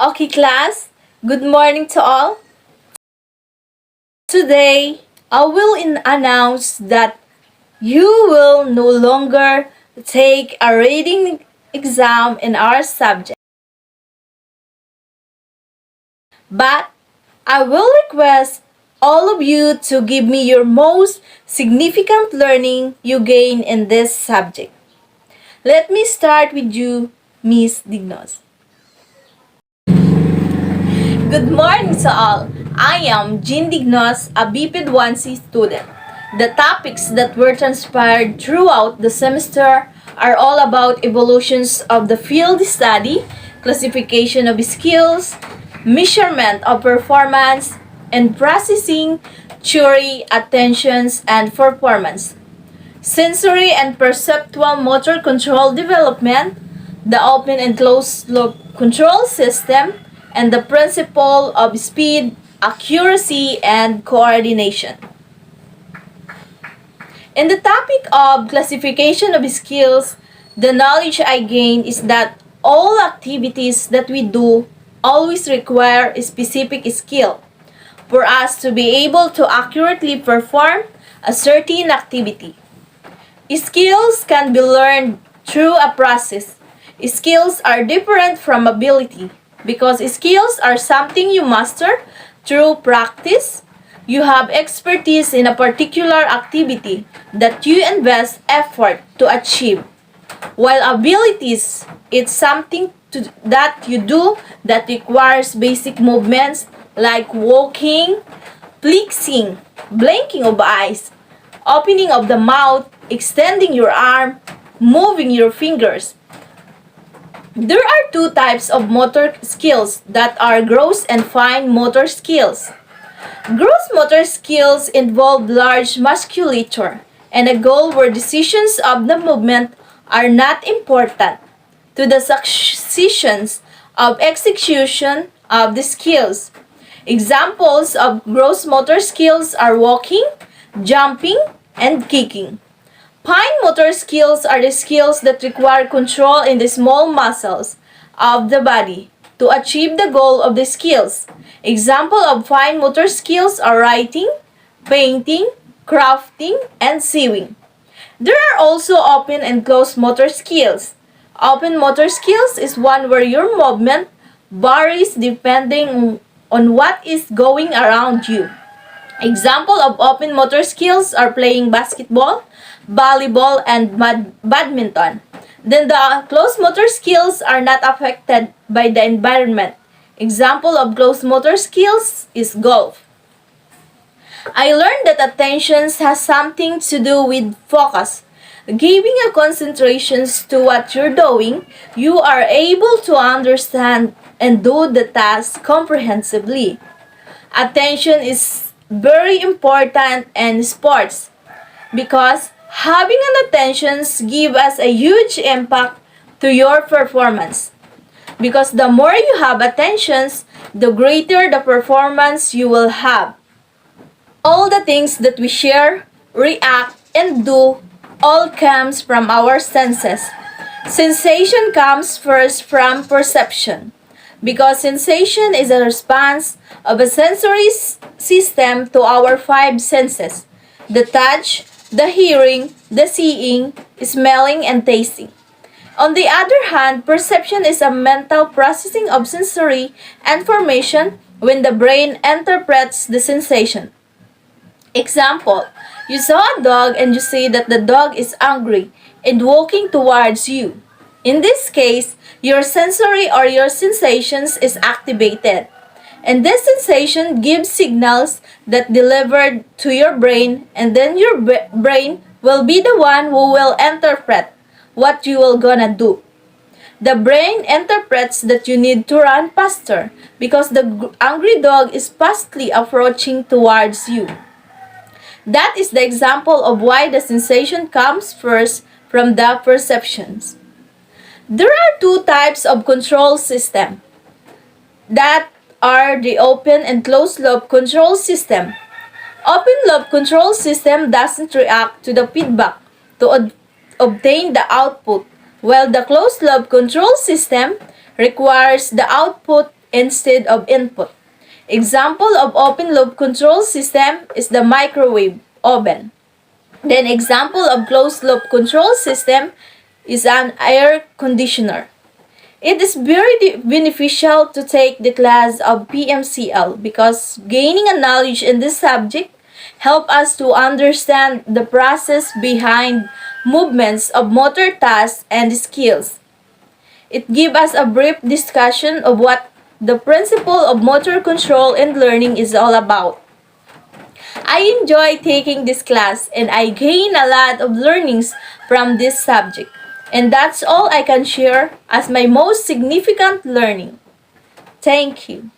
Okay, class. Good morning to all. Today, I will announce that you will no longer take a reading exam in our subject. But I will request all of you to give me your most significant learning you gain in this subject. Let me start with you, Miss Dignos. Good morning to all. I am Jean Dignos, a BPED 1C student. The topics that were transpired throughout the semester are all about evolutions of the field study, classification of skills, measurement of performance, and processing, theory, attentions, and performance. Sensory and perceptual motor control development, the open and closed loop control system, and the principle of speed, accuracy, and coordination. In the topic of classification of skills, the knowledge I gain is that all activities that we do always require a specific skill for us to be able to accurately perform a certain activity. Skills can be learned through a process. Skills are different from ability because skills are something you master through practice. You have expertise in a particular activity that you invest effort to achieve. While abilities, it's something that you do that requires basic movements like walking, flexing, blinking of eyes, opening of the mouth, extending your arm, moving your fingers. There are two types of motor skills that are gross and fine motor skills. Gross motor skills involve large musculature and a goal where decisions of the movement are not important to the successions of execution of the skills. Examples of gross motor skills are walking, jumping, and kicking. Fine motor skills are the skills that require control in the small muscles of the body to achieve the goal of the skills. Example of fine motor skills are writing, painting, crafting, and sewing. There are also open and closed motor skills. Open motor skills is one where your movement varies depending on what is going around you. Example of open motor skills are playing basketball, volleyball, and badminton. Then the closed motor skills are not affected by the environment. Example of closed motor skills is golf. I learned that attention has something to do with focus. Giving a concentration to what you're doing, you are able to understand and do the task comprehensively. Attention is very important in sports because having an attention give us a huge impact to your performance. Because the more you have attentions, the greater the performance you will have. All the things that we share, react, and do all comes from our senses. Sensation comes first from perception because sensation is a response of a sensory system to our five senses: the touch, the hearing, the seeing, smelling, and tasting. On the other hand, perception is a mental processing of sensory information when the brain interprets the sensation. Example, you saw a dog and you say that the dog is angry and walking towards you. In this case, your sensory or your sensations is activated. And this sensation gives signals that delivered to your brain, and then your brain will be the one who will interpret what you will gonna do. The brain interprets that you need to run faster because the angry dog is fastly approaching towards you. That is the example of why the sensation comes first from the perceptions. There are two types of control system that are the open and closed loop control system. Open loop control system doesn't react to the feedback to obtain the output, while the closed loop control system requires the output instead of input. Example of open loop control system is the microwave oven. Then example of closed loop control system is an air conditioner. It is very beneficial to take the class of PMCL because gaining a knowledge in this subject help us to understand the process behind movements of motor tasks and skills. It gives us a brief discussion of what the principle of motor control and learning is all about. I enjoy taking this class and I gain a lot of learnings from this subject. And that's all I can share as my most significant learning. Thank you.